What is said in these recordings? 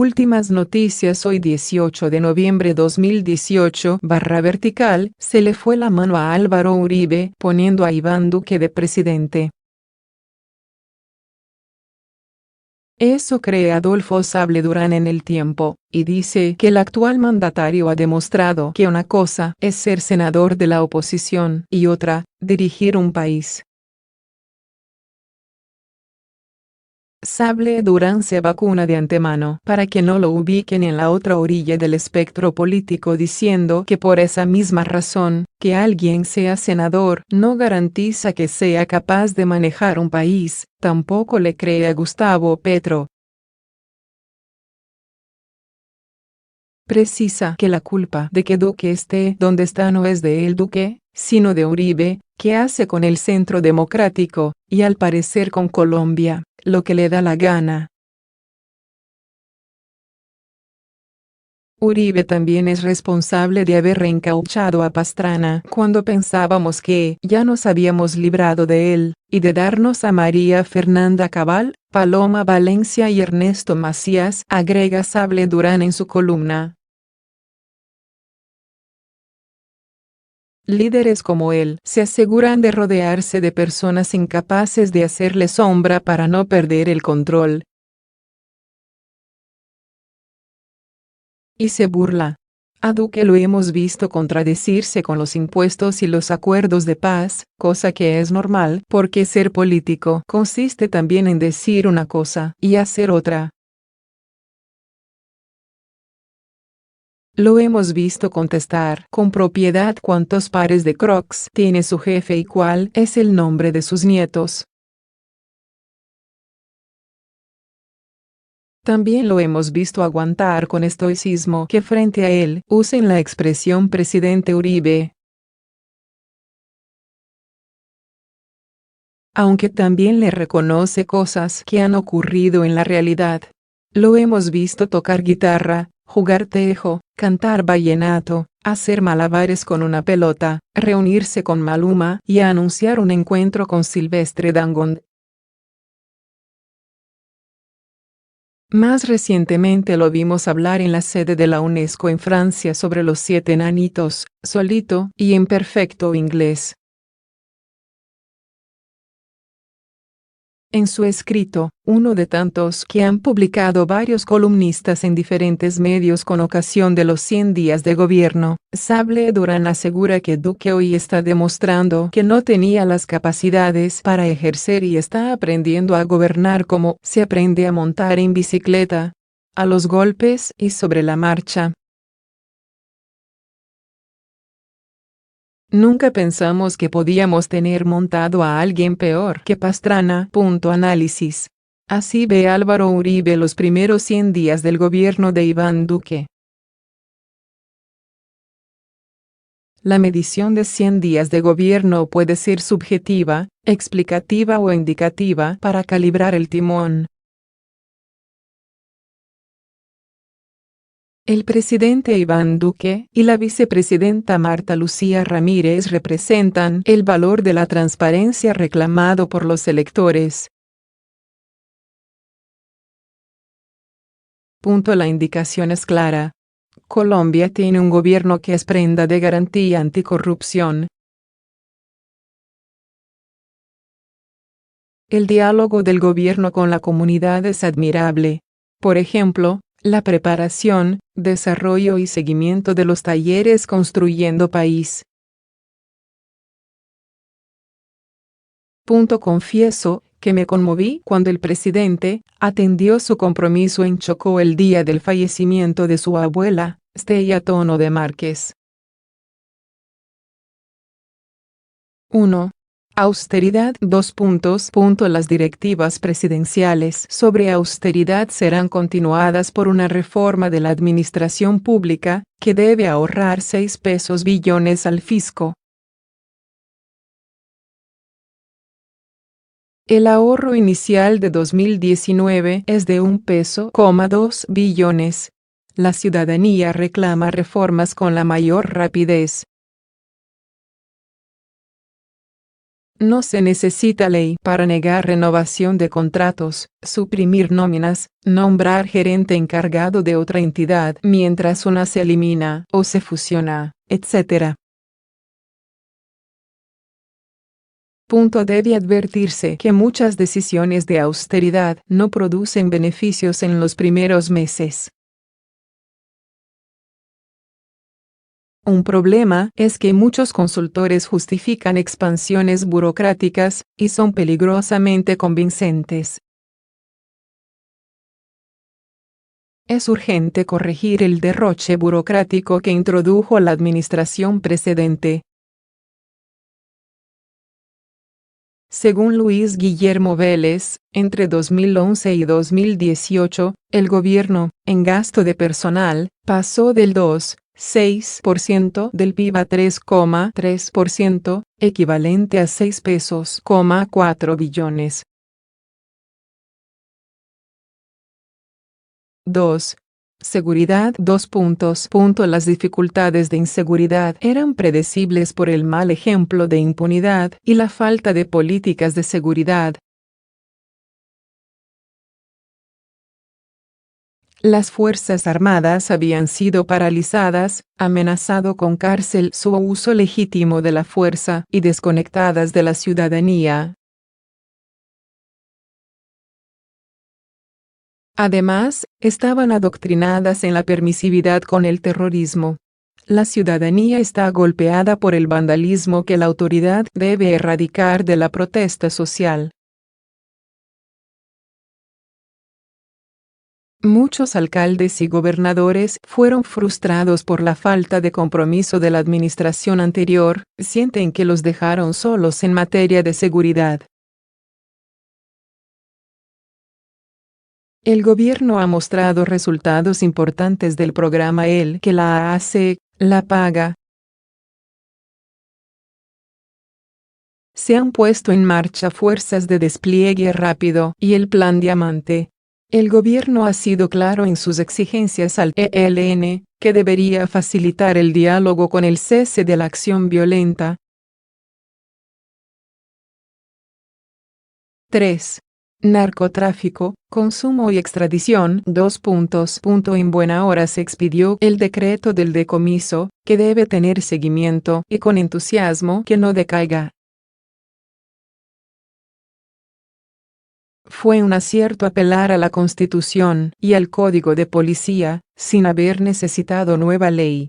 Últimas noticias hoy 18 de noviembre 2018/vertical, se le fue la mano a Álvaro Uribe, poniendo a Iván Duque de presidente. Eso cree Adolfo Sable Durán en El Tiempo, y dice que el actual mandatario ha demostrado que una cosa es ser senador de la oposición y otra, dirigir un país. Sable Durán se vacuna de antemano para que no lo ubiquen en la otra orilla del espectro político, diciendo que por esa misma razón, que alguien sea senador no garantiza que sea capaz de manejar un país. Tampoco le cree a Gustavo Petro. Precisa que la culpa de que Duque esté donde está no es de el Duque, sino de Uribe, que hace con el Centro Democrático, y al parecer con Colombia, lo que le da la gana. Uribe también es responsable de haber reencauchado a Pastrana cuando pensábamos que ya nos habíamos librado de él, y de darnos a María Fernanda Cabal, Paloma Valencia y Ernesto Macías, agrega Sable Durán en su columna. Líderes como él se aseguran de rodearse de personas incapaces de hacerle sombra para no perder el control. Y se burla. A Duque lo hemos visto contradecirse con los impuestos y los acuerdos de paz, cosa que es normal, porque ser político consiste también en decir una cosa y hacer otra. Lo hemos visto contestar con propiedad cuántos pares de Crocs tiene su jefe y cuál es el nombre de sus nietos. También lo hemos visto aguantar con estoicismo que frente a él usen la expresión presidente Uribe. Aunque también le reconoce cosas que han ocurrido en la realidad. Lo hemos visto tocar guitarra, jugar tejo, cantar vallenato, hacer malabares con una pelota, reunirse con Maluma y anunciar un encuentro con Silvestre Dangond. Más recientemente lo vimos hablar en la sede de la UNESCO en Francia sobre los 7 enanitos, solito y en perfecto inglés. En su escrito, uno de tantos que han publicado varios columnistas en diferentes medios con ocasión de los 100 días de gobierno, Sable Durán asegura que Duque hoy está demostrando que no tenía las capacidades para ejercer y está aprendiendo a gobernar como se aprende a montar en bicicleta, a los golpes y sobre la marcha. Nunca pensamos que podíamos tener montado a alguien peor que Pastrana. Análisis. Así ve Álvaro Uribe los primeros 100 días del gobierno de Iván Duque. La medición de 100 días de gobierno puede ser subjetiva, explicativa o indicativa para calibrar el timón. El presidente Iván Duque y la vicepresidenta Marta Lucía Ramírez representan el valor de la transparencia reclamado por los electores. La indicación es clara. Colombia tiene un gobierno que es prenda de garantía anticorrupción. El diálogo del gobierno con la comunidad es admirable. Por ejemplo, la preparación, desarrollo y seguimiento de los talleres Construyendo País. Confieso que me conmoví cuando el presidente atendió su compromiso en Chocó el día del fallecimiento de su abuela, Stella Tono de Márquez. 1. Austeridad. Las directivas presidenciales sobre austeridad serán continuadas por una reforma de la administración pública, que debe ahorrar 6 billones al fisco. El ahorro inicial de 2019 es de 1,2 billones. La ciudadanía reclama reformas con la mayor rapidez. No se necesita ley para negar renovación de contratos, suprimir nóminas, nombrar gerente encargado de otra entidad mientras una se elimina o se fusiona, etc. Debe advertirse que muchas decisiones de austeridad no producen beneficios en los primeros meses. Un problema es que muchos consultores justifican expansiones burocráticas, y son peligrosamente convincentes. Es urgente corregir el derroche burocrático que introdujo la administración precedente. Según Luis Guillermo Vélez, entre 2011 y 2018, el gobierno, en gasto de personal, pasó del 2,6% del PIB a 3,3%, equivalente a 6,4 billones. 2. Seguridad. Las dificultades de inseguridad eran predecibles por el mal ejemplo de impunidad y la falta de políticas de seguridad. Las Fuerzas Armadas habían sido paralizadas, amenazado con cárcel su uso legítimo de la fuerza y desconectadas de la ciudadanía. Además, estaban adoctrinadas en la permisividad con el terrorismo. La ciudadanía está golpeada por el vandalismo que la autoridad debe erradicar de la protesta social. Muchos alcaldes y gobernadores fueron frustrados por la falta de compromiso de la administración anterior, sienten que los dejaron solos en materia de seguridad. El gobierno ha mostrado resultados importantes del programa El que la hace, la paga. Se han puesto en marcha fuerzas de despliegue rápido y el Plan Diamante. El gobierno ha sido claro en sus exigencias al ELN, que debería facilitar el diálogo con el cese de la acción violenta. 3. Narcotráfico, consumo y extradición. En buena hora se expidió el decreto del decomiso, que debe tener seguimiento y con entusiasmo que no decaiga. Fue un acierto apelar a la Constitución y al Código de Policía, sin haber necesitado nueva ley.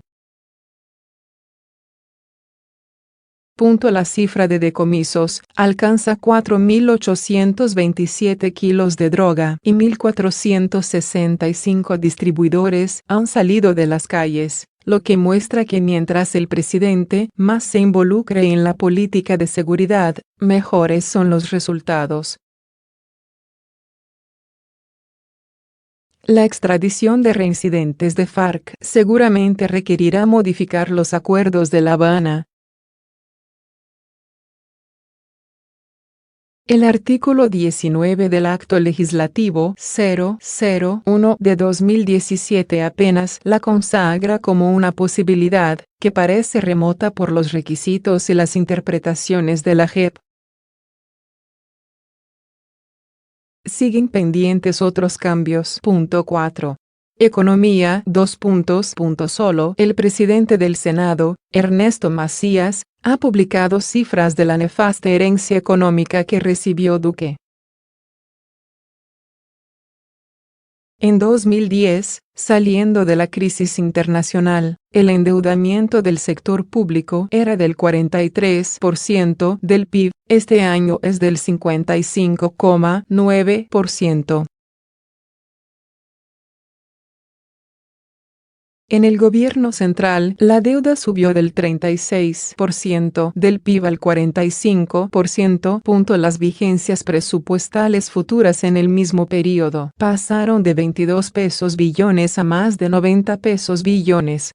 La cifra de decomisos alcanza 4.827 kilos de droga y 1.465 distribuidores han salido de las calles, lo que muestra que mientras el presidente más se involucre en la política de seguridad, mejores son los resultados. La extradición de reincidentes de FARC seguramente requerirá modificar los acuerdos de La Habana. El artículo 19 del Acto Legislativo 001 de 2017 apenas la consagra como una posibilidad, que parece remota por los requisitos y las interpretaciones de la JEP. Siguen pendientes otros cambios. 4. Economía. Solo el presidente del Senado, Ernesto Macías, ha publicado cifras de la nefasta herencia económica que recibió Duque. En 2010, saliendo de la crisis internacional, el endeudamiento del sector público era del 43% del PIB, este año es del 55,9%. En el gobierno central, la deuda subió del 36% del PIB al 45%. Las vigencias presupuestales futuras en el mismo periodo pasaron de 22 pesos billones a más de 90 pesos billones.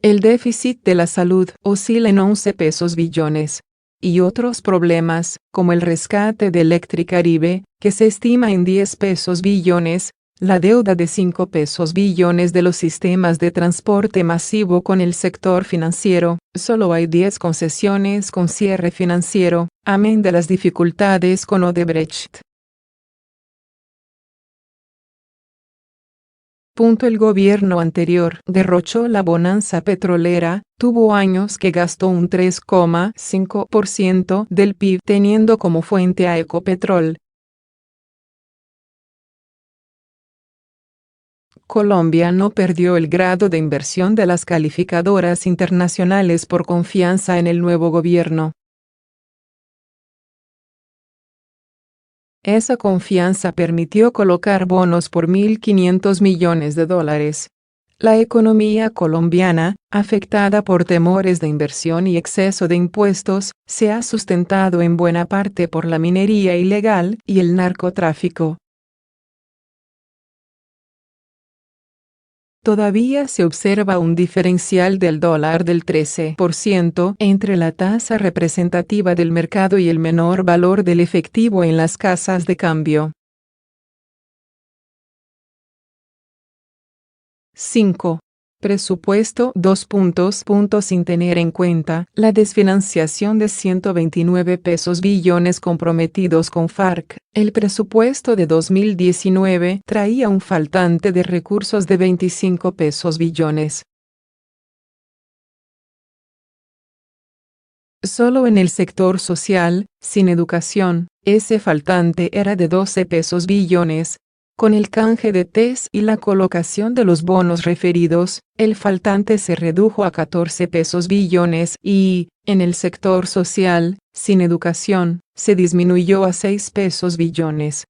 El déficit de la salud oscila en 11 pesos billones. Y otros problemas, como el rescate de Electricaribe, que se estima en 10 pesos billones, La deuda de 5 pesos billones de los sistemas de transporte masivo con el sector financiero, solo hay 10 concesiones con cierre financiero, amén de las dificultades con Odebrecht. El gobierno anterior derrochó la bonanza petrolera, tuvo años que gastó un 3,5% del PIB teniendo como fuente a Ecopetrol. Colombia no perdió el grado de inversión de las calificadoras internacionales por confianza en el nuevo gobierno. Esa confianza permitió colocar bonos por $1.500 millones. La economía colombiana, afectada por temores de inversión y exceso de impuestos, se ha sustentado en buena parte por la minería ilegal y el narcotráfico. Todavía se observa un diferencial del dólar del 13% entre la tasa representativa del mercado y el menor valor del efectivo en las casas de cambio. 5. Presupuesto 2 sin tener en cuenta la desfinanciación de 129 pesos billones comprometidos con FARC. El presupuesto de 2019 traía un faltante de recursos de 25 pesos billones. Solo en el sector social, sin educación, ese faltante era de 12 pesos billones. Con el canje de TES y la colocación de los bonos referidos, el faltante se redujo a 14 pesos billones y, en el sector social, sin educación, se disminuyó a 6 pesos billones.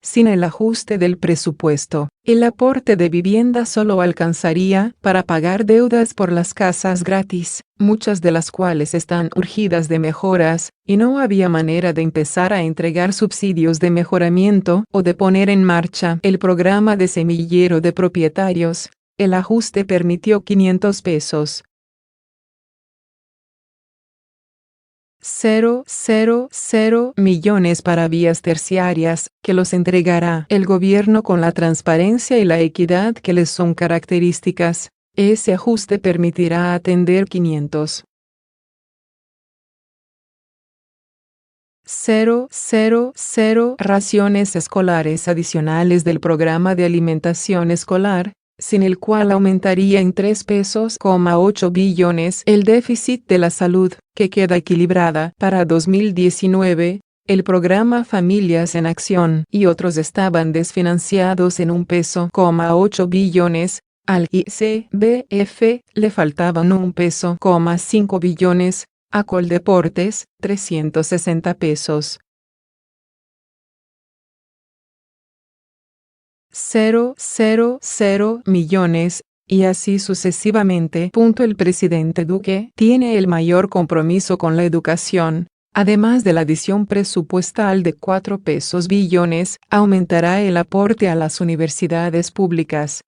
Sin el ajuste del presupuesto, el aporte de vivienda solo alcanzaría para pagar deudas por las casas gratis, muchas de las cuales están urgidas de mejoras, y no había manera de empezar a entregar subsidios de mejoramiento o de poner en marcha el programa de semillero de propietarios. El ajuste permitió 500 pesos. 0,000 millones para vías terciarias, que los entregará el gobierno con la transparencia y la equidad que les son características. Ese ajuste permitirá atender 500. 0,000 raciones escolares adicionales del programa de alimentación escolar, sin el cual aumentaría en 3 pesos, 8 billones el déficit de la salud, que queda equilibrada para 2019. El programa Familias en Acción y otros estaban desfinanciados en 1 peso, 8 billones. Al ICBF le faltaban 1 peso, 5 billones. A Coldeportes, 360 pesos. 0,000 millones, y así sucesivamente. El presidente Duque tiene el mayor compromiso con la educación. Además de la adición presupuestal de 4 pesos billones, aumentará el aporte a las universidades públicas.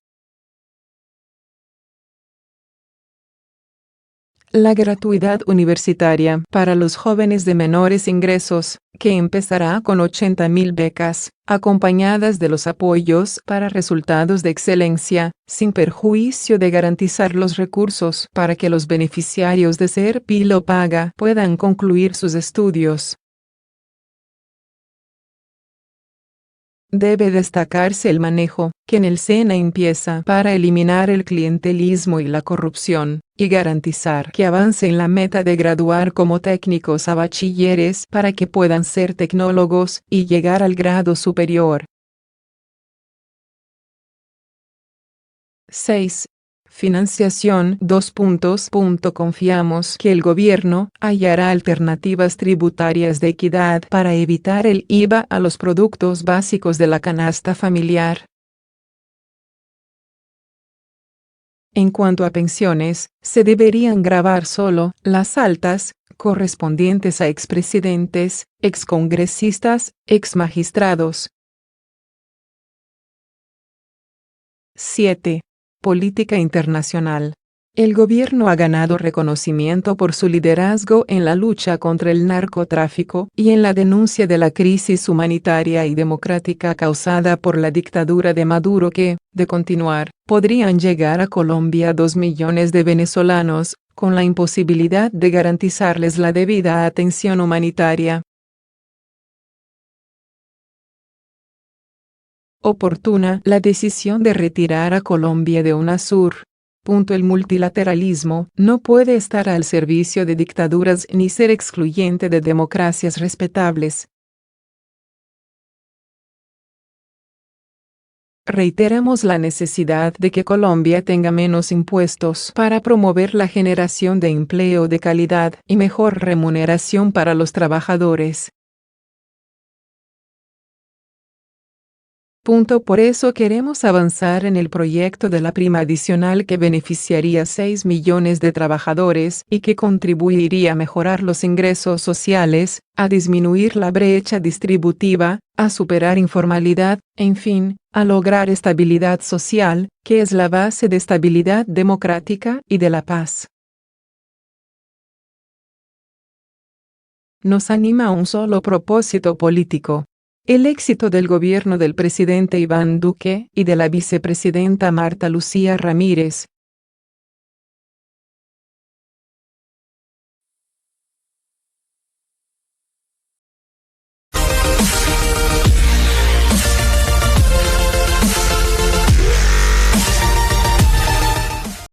La gratuidad universitaria para los jóvenes de menores ingresos, que empezará con 80.000 becas, acompañadas de los apoyos para resultados de excelencia, sin perjuicio de garantizar los recursos para que los beneficiarios de SERPI lo paga puedan concluir sus estudios. Debe destacarse el manejo, que en el SENA empieza para eliminar el clientelismo y la corrupción, y garantizar que avance en la meta de graduar como técnicos a bachilleres para que puedan ser tecnólogos y llegar al grado superior. 6. Financiación. Confiamos que el gobierno hallará alternativas tributarias de equidad para evitar el IVA a los productos básicos de la canasta familiar. En cuanto a pensiones, se deberían gravar solo las altas, correspondientes a expresidentes, excongresistas, exmagistrados. 7. Política internacional. El gobierno ha ganado reconocimiento por su liderazgo en la lucha contra el narcotráfico y en la denuncia de la crisis humanitaria y democrática causada por la dictadura de Maduro que, de continuar, podrían llegar a Colombia 2 millones de venezolanos, con la imposibilidad de garantizarles la debida atención humanitaria. Oportuna la decisión de retirar a Colombia de UNASUR. El multilateralismo no puede estar al servicio de dictaduras ni ser excluyente de democracias respetables. Reiteramos la necesidad de que Colombia tenga menos impuestos para promover la generación de empleo de calidad y mejor remuneración para los trabajadores. Por eso queremos avanzar en el proyecto de la prima adicional que beneficiaría a 6 millones de trabajadores y que contribuiría a mejorar los ingresos sociales, a disminuir la brecha distributiva, a superar informalidad, en fin, a lograr estabilidad social, que es la base de estabilidad democrática y de la paz. Nos anima un solo propósito político: el éxito del gobierno del presidente Iván Duque y de la vicepresidenta Marta Lucía Ramírez,